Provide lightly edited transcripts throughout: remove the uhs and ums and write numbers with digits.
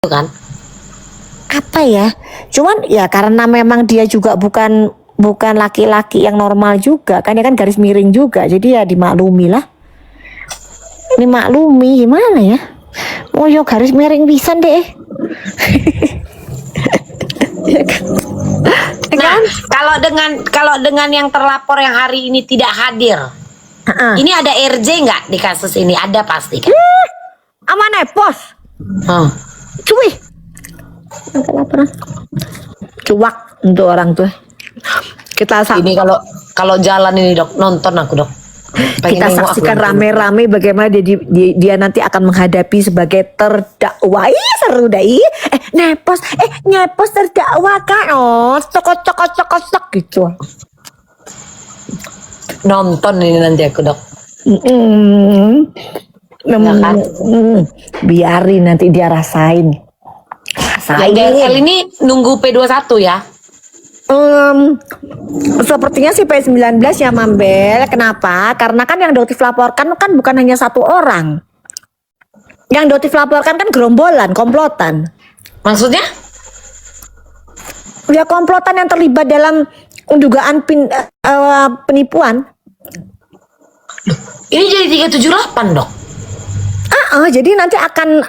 kan? Apa ya? Cuman ya karena memang dia juga bukan laki-laki yang normal juga kan, dia kan garis miring juga, jadi ya dimaklumi lah. Dimaklumi gimana ya? Oh yo garis miring pisan deh. Nah, kalau dengan yang terlapor yang hari ini tidak hadir, ini ada RJ nggak di kasus ini? Ada pasti kan? Aman pos. Cuy. Cuak untuk orang tuh. Ini kalau jalan ini dok, nonton aku dok. Kita saksikan rame-rame bagaimana dia nanti akan menghadapi sebagai terdakwa. Ih seru dai. Nyepos terdakwa kan. Oh, cokot gitu. Nonton ini nanti aku dok. Biarin nanti dia rasain. Yang DRL ini nunggu P21 ya? Sepertinya sih P19 ya Mambel. Kenapa? Karena kan yang Dotif laporkan kan bukan hanya satu orang. Yang Dotif laporkan kan gerombolan, komplotan. Maksudnya? Ya komplotan yang terlibat dalam dugaan penipuan. Ini jadi 378 dok? Jadi nanti akan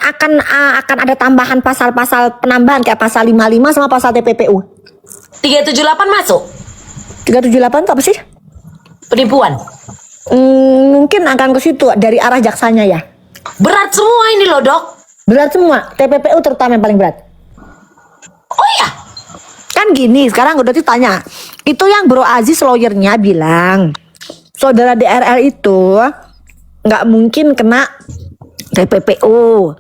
ada tambahan pasal-pasal penambahan kayak pasal 55 sama pasal TPPU. 378 masuk? 378 itu apa sih? Penipuan? Mungkin akan ke situ dari arah jaksanya ya. Berat semua ini loh dok. Berat semua, TPPU terutama yang paling berat. Oh ya? Kan gini, sekarang udah ditanya. Itu yang Bro Aziz lawyernya bilang, saudara DRL itu nggak mungkin kena TPPU.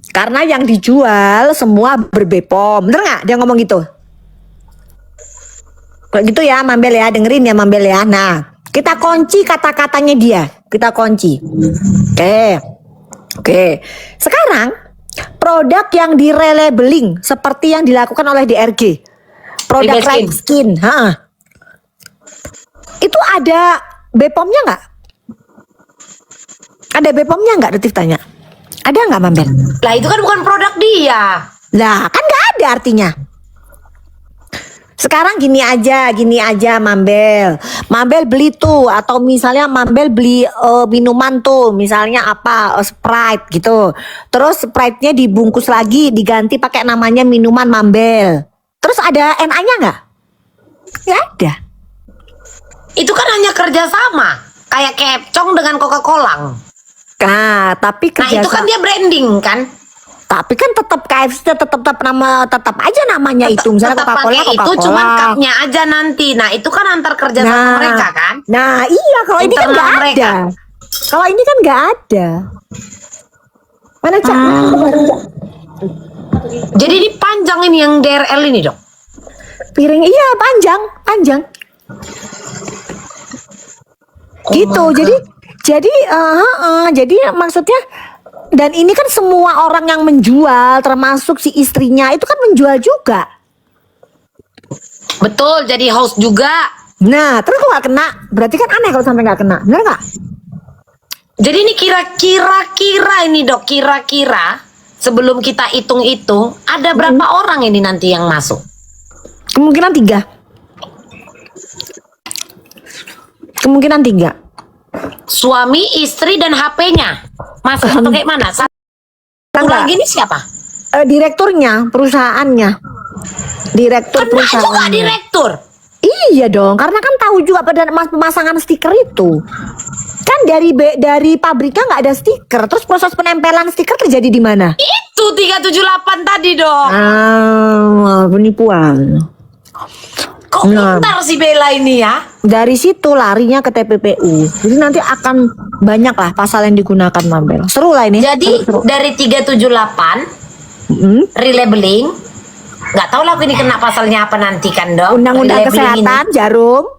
Karena yang dijual semua berbepom. Bener nggak dia ngomong gitu? Kayak gitu ya Mambel ya, dengerin ya Mambel ya. Nah, kita kunci kata-katanya dia. Kita kunci. Oke. Sekarang produk yang direlabeling seperti yang dilakukan oleh DRG. Produk Right Skin. Itu ada BPOM-nya nggak? Ada BPOM-nya nggak? Detif tanya. Ada nggak Mambel? Lah itu kan bukan produk dia. Lah kan nggak ada artinya. Sekarang gini aja Mambel beli tuh, atau misalnya Mambel beli minuman tuh, misalnya apa Sprite gitu, terus Sprite-nya dibungkus lagi diganti pakai namanya minuman Mambel, terus ada NA-nya nggak? Nggak ada. Itu kan hanya kerjasama kayak Kepcong dengan Coca-Cola. Nah tapi Nah itu kan dia branding kan. Tapi kan tetap KFC tetap aja namanya itu. Misalnya Coca-Cola, itu cuman cupnya aja nanti. Nah itu kan antar kerja sama mereka kan. Nah iya, kalau ini kan nggak ada. Kalau ini kan nggak ada. Mana Cak? Jadi ini panjang ini yang DRL ini dok. Piring iya panjang. Gitu. Jadi maksudnya. Dan ini kan semua orang yang menjual, termasuk si istrinya itu kan menjual juga. Betul, jadi host juga. Nah, terus kok gak kena? Berarti kan aneh kalau sampai gak kena, bener gak? Jadi ini kira-kira ini dok, kira-kira sebelum kita hitung-hitung, ada berapa orang ini nanti yang masuk? Kemungkinan 3. Kemungkinan 3. Suami, istri, dan HP-nya masuk atau kayak mana? Satu lagi ini siapa? Direkturnya, perusahaannya. Direktur Kena perusahaan. juga direktur. Iya dong, karena kan tahu juga pada pemasangan stiker itu. Kan dari pabriknya nggak ada stiker, terus proses penempelan stiker terjadi di mana? Itu 378 tadi dong. Penipuan. Kok pintar si Bella ini ya? Dari situ larinya ke TPPU. Jadi nanti akan banyak lah pasal yang digunakan Mambel. Seru lah ini. Jadi seru. dari 378 relabeling, nggak tahu lah ini kena pasalnya apa nanti kan dok? Undang-undang kesehatan ini. jarum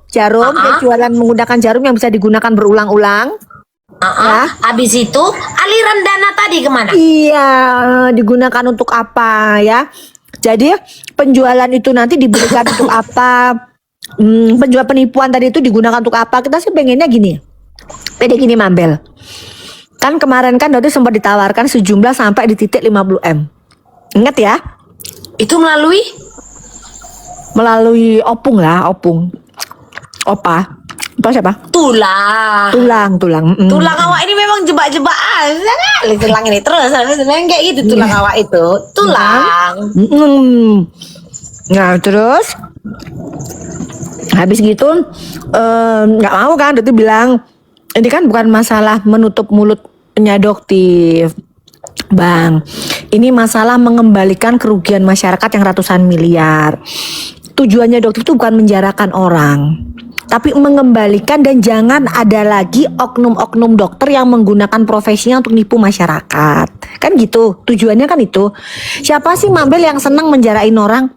jualan menggunakan jarum yang bisa digunakan berulang-ulang. Habis itu aliran dana tadi kemana? Iya, digunakan untuk apa ya? Jadi penjualan itu nanti diberikan untuk apa? Penjual penipuan tadi itu digunakan untuk apa? Kita sih pengennya gini. Pede gini Mambel. Kan kemarin kan Dodi sempat ditawarkan sejumlah sampai di titik 50M. Ingat ya, Itu melalui melalui opung lah, opung. Opa. Opa siapa? tulang. Tulang. Tulang awak ini memang jebak-jebak sekali tulang ini terus memang kayak gitu tulang awak itu. Tulang. Nah terus habis gitu nggak mau kan, Dokter bilang ini kan bukan masalah menutup mulutnya Doktif, Bang. Ini masalah mengembalikan kerugian masyarakat yang ratusan miliar. Tujuannya Doktif itu bukan menjarakan orang, tapi mengembalikan, dan jangan ada lagi oknum-oknum dokter yang menggunakan profesinya untuk nipu masyarakat. Kan gitu, tujuannya kan itu. Siapa sih Mabel yang senang menjarain orang?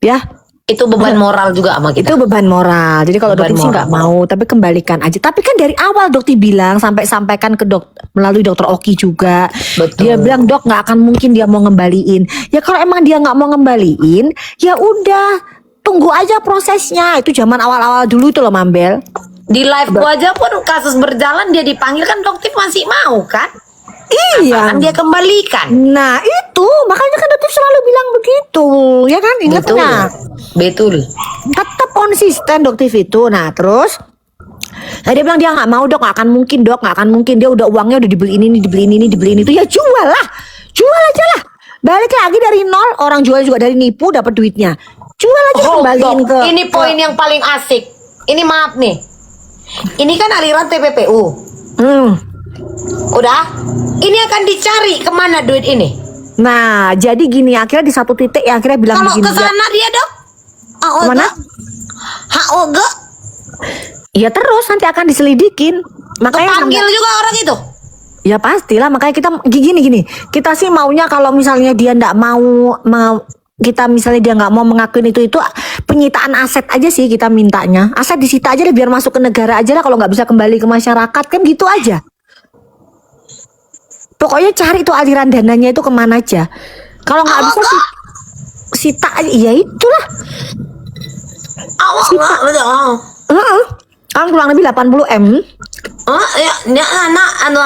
Ya, Itu beban moral juga sama kita. itu beban moral. Jadi kalau Beban Dokter sih nggak mau, tapi kembalikan aja. Tapi kan dari awal Dokter bilang, sampai sampaikan ke melalui Dokter Oki juga. Betul. Dia bilang Dok nggak akan mungkin dia mau ngembaliin. Ya kalau emang dia nggak mau ngembaliin, ya udah tunggu aja prosesnya. Itu zaman awal-awal dulu itu loh Mambel. Di live gua aja pun kasus berjalan dia dipanggil kan Doktif masih mau kan? Iya. Kan dia kembalikan. Nah itu makanya kan Dokter selalu bilang begitu, ya kan? Ingat Betul. nggak? Betul. Tetap konsisten Dokter itu. Nah terus dia bilang dia nggak mau Dok, nggak akan mungkin Dok, nggak akan mungkin, dia udah uangnya udah dibeliin ini, dibeliin ini, dibeliin itu, ya jual lah, jual aja lah, balik lagi dari nol, orang jual juga dari nipu dapat duitnya, jual aja kembaliin Dok, ke. ini poin yang paling asik. Ini maaf nih. Ini kan aliran TPPU. Udah? Ini akan dicari kemana duit ini? Nah jadi gini, akhirnya di satu titik ya akhirnya bilang Kalau begini. ke sana dia Dok? Kemana? Oge. Ya terus nanti akan diselidikin. Makanya Kepanggil juga orang itu. ya pastilah, makanya kita gini. Kita sih maunya kalau misalnya dia ndak mau kita misalnya dia nggak mau mengakuin itu penyitaan aset aja sih kita mintanya. Aset disita aja deh biar masuk ke negara aja lah, kalau nggak bisa kembali ke masyarakat kan gitu aja. Pokoknya cari tuh aliran dananya itu kemana aja. Kalau nggak bisa sita aja, ya itulah. Awak nggak betul. Kan kurang lebih 80 M. Oh ya, dia anak anu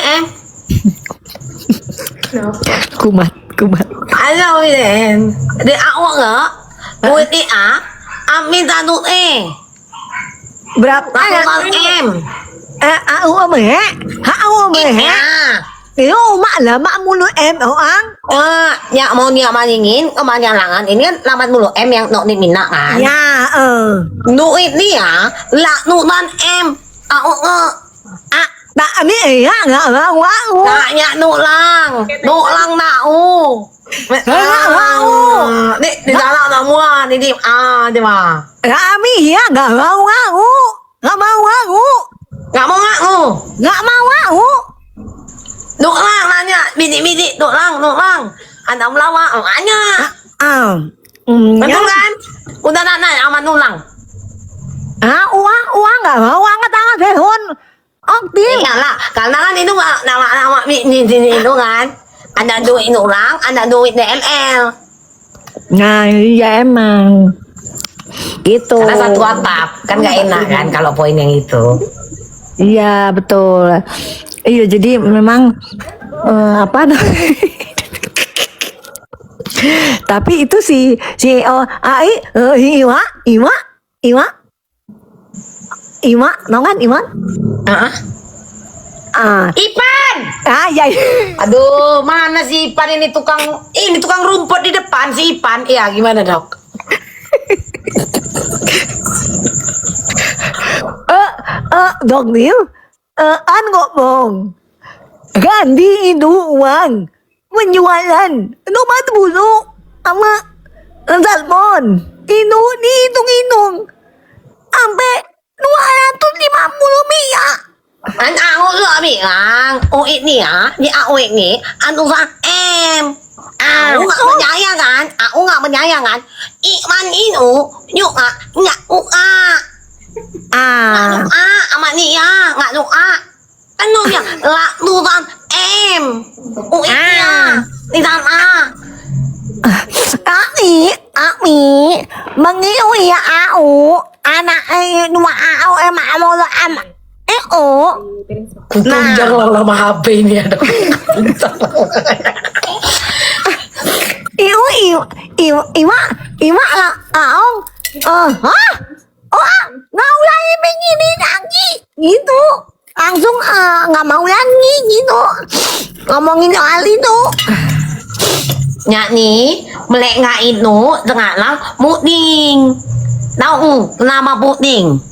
em. Kumat. Ano yun? Di awak nggak? Duit ni amin tanut Berapa? Ratusan M. Aku meh. Aku meh. Ya. Itu mak lah, mak mulu M orang. Ya mau niat maningin kemanjangan ini kan 80 M yang nok ni minat kan. Ya, Duit ni lah nutan M. Aku nggak. tak ni ya nggak mau. Naknya nulang nau. Nggak mau. Di dalam namuan ini di mana? Kami ya nggak mau aku. Nggak mau aku. Nggak mau ngaku. Nggak mau aku. Nulang nanya bini nulang. Anda melawak makanya. Betul kan? Udah nanya aman nulang. Uang nggak mau angkat tangan telepon. Aktif. Iyalah, karena kan itu nggak nama bini itu kan. Ada duit nulang, ada duit DLL. Nah iya emang. Gitu. Karena satu atap kan nggak enak kan kalau poin yang itu. Iya betul. Iya jadi memang apa namanya? Tapi itu si Iwa, tau kan Iwan? Ipan! Ya. Aduh, mana si Ipan ini tukang rumput di depan si Ipan. Iya, gimana Dok? Dok Nil, an ngomong ganti itu uang penjualan obat bulu sama telepon itu dihitung-hitung sampai 250 miliar. Anh áo lựa bị ôi nỉ ni ôi nỉ anh uống em áo nggak menyayangan aku nggak menyayangan iman itu yuk nggak sama Nia nggak doa kan ya lah tuhan em di sana Ami mengiu ya au anak dua au mau am tunjang lah lama HP ini ada Iwa lah, aong. Hah? Oh, nggak ulangi begini lagi, gitu. Langsung nggak mau lagi gitu. Ngomongin soal itu. Nya nih, melek nggak itu dengarlah puding. Tahu kenapa puding?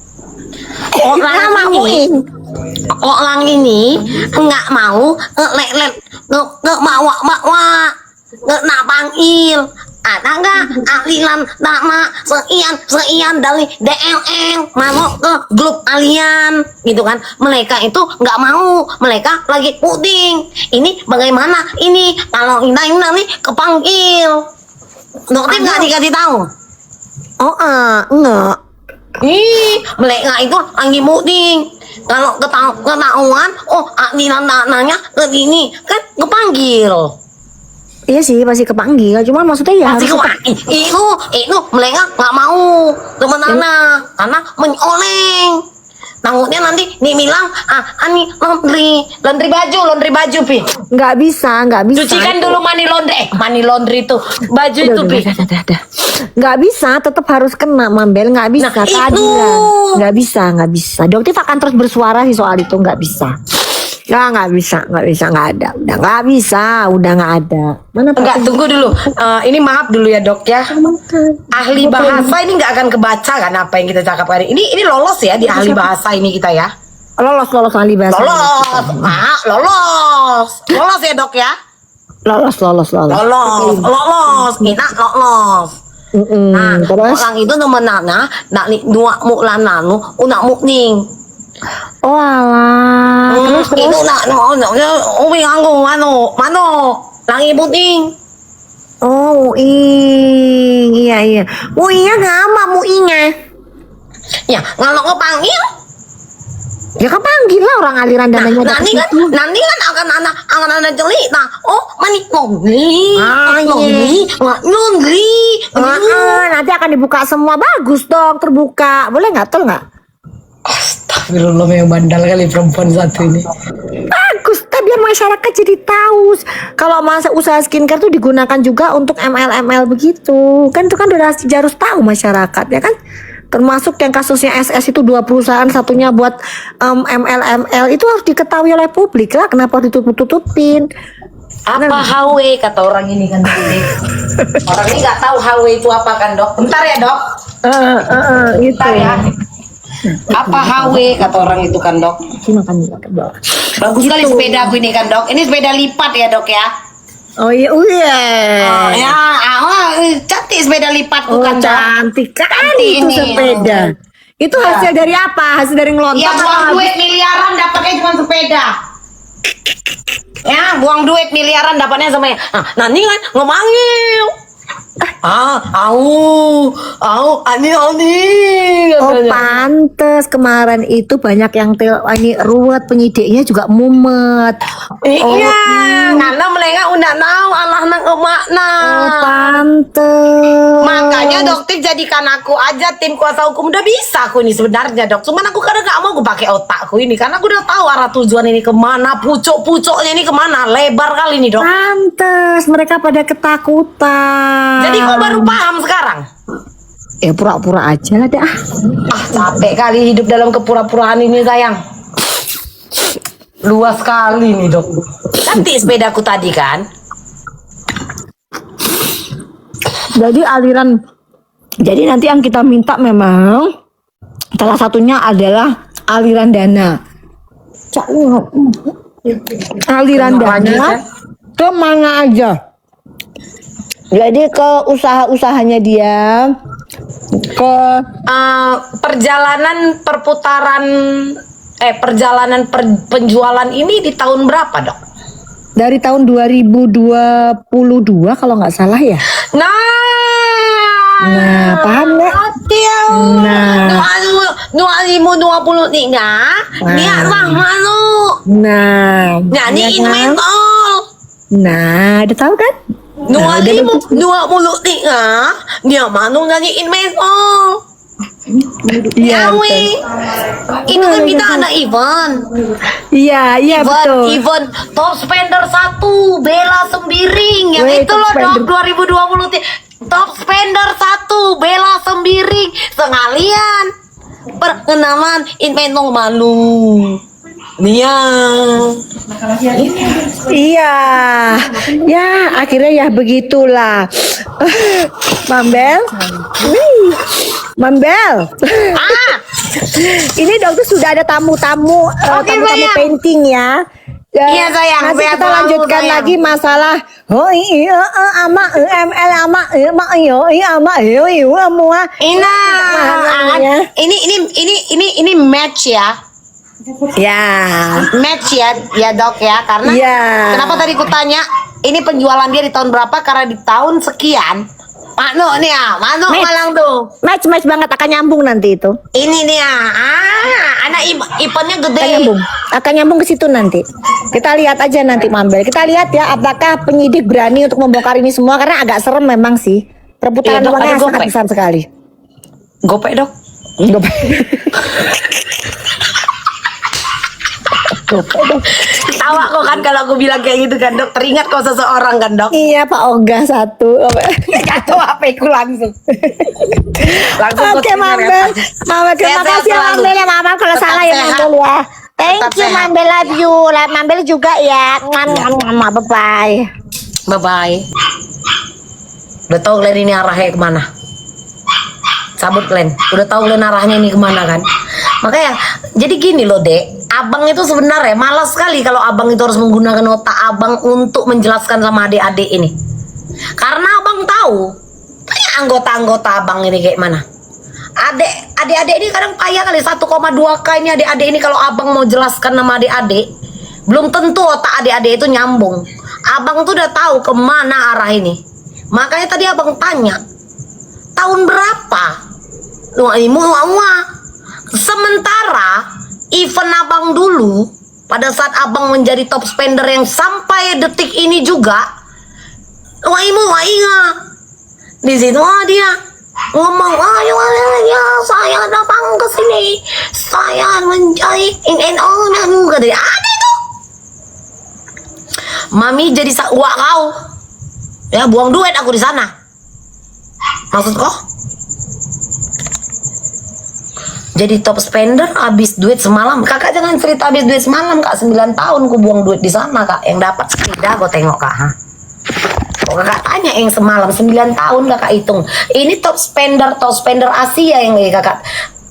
Orang ini nggak mau ngelek nggak bawa nggak panggil. Ada nggak aliran nama sekian dari DLL masuk ke grup kalian gitu kan? Mereka itu nggak mau, mereka lagi puding. Ini bagaimana ini kalau kita ini nanti kepanggil? Dokter nggak dikasih tahu? Oh, enggak. Ih, mereka itu lagi puding. Kalau ketahuan, oh aliran dananya ke ini kan kepanggil. Iya sih pasti kepanggil, cuman maksudnya ya Pasti itu mereka nggak mau temenana karena menyoleng. Takutnya nanti dibilang ani laundry baju pi. nggak bisa. Cucikan dulu mani laundry itu baju itu pi. Nggak bisa, tetap harus kena Mambel, nggak bisa. Nah, keadilan. itu. Nggak bisa. Dokter akan terus bersuara sih soal itu, nggak bisa. Nggak bisa, nggak ada. Udah nggak bisa, udah nggak ada. Mana Enggak, tunggu dulu. Ini maaf dulu ya dok ya. Ahli bahasa ini nggak akan kebaca kan apa yang kita cakap hari ini. Ini lolos ya di ahli bahasa ini kita ya. lolos ahli bahasa. Lolos ya dok ya. Lolos. Kita lolos. Nah, Terus? orang itu temenana nak dua mulan nanu unak mukning. Oh alah. Terus Itu nak ubi nganggo mano langi puting. Oh, Uing. Iya. Uingnya ngama Uingnya? Ya, kalau kepanggil Ya kepanggil lah orang aliran dananya udah nanti ke kan situ. akan ada cerita. Oh, mani laundry, laundry. Nanti akan dibuka semua, bagus dong terbuka. Boleh nggak? Tol nggak? Astagfirullah, yang bandal kali perempuan satu ini. Bagus, biar masyarakat jadi tahu kalau masa usaha skincare tuh digunakan juga untuk ML begitu. Kan itu kan udah harus tahu masyarakat ya kan. Termasuk yang kasusnya SS itu 2 perusahaan, satunya buat ML itu harus diketahui oleh publik lah. Kenapa ditutup-tutupin? Apa HW kata orang ini kan tadi. Orang ini nggak tahu HW itu apa kan dok. Bentar ya dok. Gitu Bentar ya. Apa HW kata orang itu kan dok. Makan. Bagus sekali sepeda aku ini kan dok. Ini sepeda lipat ya dok ya. Oh iya. Ya, cantik sepeda lipatku Oh, kan dok. cantik kali itu ini. sepeda. Itu hasil dari apa? Hasil dari ngelontar? Ya buang duit miliaran dapatnya cuma sepeda. Ya buang duit miliaran dapatnya sama. Nanti kan ngemanggil. Ani. Oh pantes kemarin itu banyak yang ini ruwet, penyidiknya juga mumet. Iya, karena mereka udah tahu Allah nang makna. Oh pantes. Makanya dokter jadikan aku aja tim kuasa hukum. Udah bisa aku ini sebenarnya dok. Cuman aku kadang gak mau gue pakai otakku ini karena aku udah tahu arah tujuan ini kemana, pucuk-pucuknya ini kemana, lebar kali ini dok. Pantes mereka pada ketakutan. Jadi kok baru paham sekarang? Ya pura-pura aja lah dah. Capek kali hidup dalam kepura-puraan ini sayang. Luas sekali nih dok. Cantik sepedaku tadi kan. Jadi nanti yang kita minta memang salah satunya adalah aliran dana. Aliran dana ke mana aja. Jadi ke usaha-usahanya dia, ke perjalanan penjualan ini di tahun berapa dok? dari tahun 2022 kalau nggak salah ya. Nah, paham nggak? Nah. 2023 dia sama lu. Nah, Nyanyiin ya kan? mentol. Nah, udah tahu kan? Nah, udah 2023 dia mau nyanyiin mentol. Iya, Yawe. Itu kan kita ada event. Iya betul. Event top spender 1 Bella Sembiring yang Weh, itu top loh spender. dok 2023 Top spender 1 Bella Sembiring sekalian perkenalan invento malu. Nia. Iya, ya akhirnya ya begitulah. Mambel, Wih, Mambel. Ah, Ini dokter sudah ada tamu-tamu, Oke, tamu-tamu sayang. painting ya. Ya, Iya, sayang. Nanti Sehat kita selalu, lanjutkan sayang. lagi masalah. Oh iya, ama ML ama ama semua. Ina. Namanya. Ini match ya. Ya, Match ya dok ya, karena Iya. kenapa tadi ku tanya ini penjualan dia di tahun berapa, karena di tahun sekian Mano nih ya, Mano Match. malang tuh match banget akan nyambung nanti itu. ini nih ya, anak ipannya Akan gede. nyambung, akan nyambung ke situ nanti. Kita lihat aja nanti Mambel. Kita lihat ya apakah penyidik berani untuk membongkar ini semua karena agak serem memang sih. Perputaran Iya, Dok, uangnya ada sangat gopek. besar sekali. Gopek dok. Tawa kok kan kalau aku bilang kayak gitu kan dok, teringat kok seseorang kan dok. Iya Pak Oga satu. Kacau apa aku langsung. Langsung Oke ke Mambel, Mambel terima Sehat-sehat kasih ya selalu. Mambel ya Mambel kalau Tetap salah ya sehat. Mambel ya. Thank Tetap you sehat. Mambel, love you. Mambel juga ya. Bye bye. Bye bye. Udah tahu kalian ini arahnya kemana? Cabut kalian. Udah tahu kalian arahnya ini kemana kan? Makanya jadi gini loh dek. Abang itu sebenarnya malas sekali kalau abang itu harus menggunakan otak abang untuk menjelaskan sama adik-adik ini. Karena abang tahu tanya anggota-anggota abang ini kayak mana. Adik-adik ini kadang payah kali 1,2K ini adik-adik ini kalau abang mau jelaskan sama adik-adik. Belum tentu otak adik-adik itu nyambung. Abang tuh udah tahu kemana arah ini. Makanya tadi abang tanya, tahun berapa? Sementara event abang dulu, pada saat abang menjadi top spender yang sampai detik ini juga, di situ dia ngomong, ayo ya saya datang ke sini, saya menjadi dari ada itu. Mami jadi wak kau, ya buang duit aku di sana. Maksud kau? Jadi top spender habis duit semalam. Kakak jangan cerita habis duit semalam kak. 9 tahun ku buang duit di sana kak. Yang dapat tidak kau tengok kak. Ha? Kok kakak tanya yang semalam 9 tahun kakak hitung. Ini top spender Asia yang lagi kakak.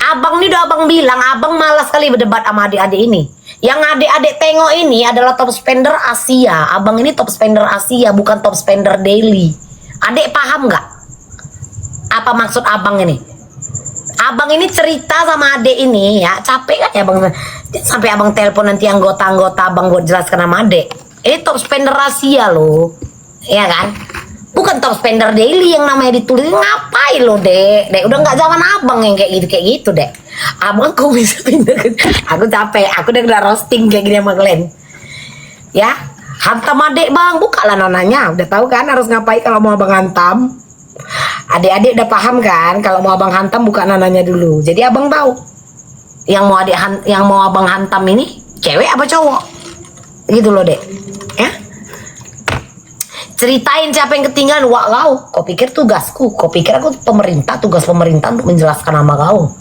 Abang ini udah abang bilang, abang malas sekali berdebat sama adik-adik ini. Yang adik-adik tengok ini adalah top spender Asia. Abang ini top spender Asia, bukan top spender daily. Adik paham nggak? Apa maksud abang ini? Abang ini cerita sama adik ini ya, capek kan ya bang, sampai abang telepon nanti anggota-anggota abang buat jelaskan sama adik. Ini top spender Asia loh, ya kan? Bukan top spender daily yang namanya ditulis. Ngapain lo dek? Udah nggak zaman abang yang kayak gitu dek. Abang kok bisa pindah ke, aku capek, aku udah roasting kayak gini sama kalian. Ya, hantam adik bang, bukalah nonanya. Udah tahu kan harus ngapain kalau mau abang hantam. Adik-adik udah paham kan kalau mau abang hantam buka nananya dulu. Jadi abang tahu yang mau abang hantam ini cewek apa cowok gitu loh dek ya. Ceritain siapa yang ketinggalan. Wah kau pikir tugasku, kau pikir aku tugas pemerintah untuk menjelaskan nama kau.